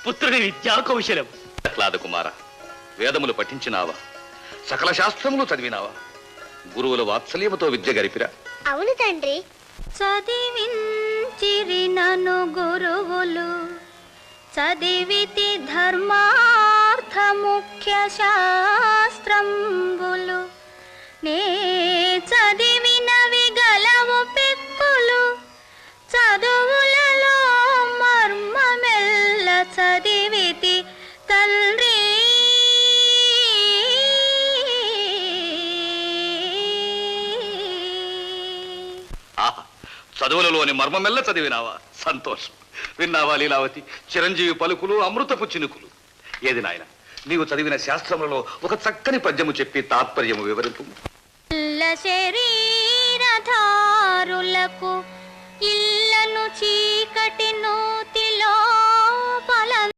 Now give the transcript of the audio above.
పుత్రుని విద్యా కౌశలం. ప్రహ్లాద కుమార, వేదములు పఠించినావా? సకల శాస్త్రములు చదివినావా? గురువుల వాత్సల్యముతో విద్య గరిపిరా? అవును తండ్రి. చదివించిరి నను గురువులు, చదివితి ధర్మార్థ ముఖ్య శాస్త్రంబులు. నే చదివినవి గలవు పెక్కులు, చదువులలో మర్మమెల్ల చదివితి తండ్రి. చదువులలోని మర్మమెల్ల చదివినావా? సంతోషం. విన్నావా లీలావతి? చిరంజీవి పలుకులు అమృతపు చినుకులు. ఏది నాయన, నీవు చదివిన శాస్త్రములలో ఒక చక్కని పద్యము చెప్పి తాత్పర్యము వివరింపు. శరీరధారులకు ఇల్లను చీకటి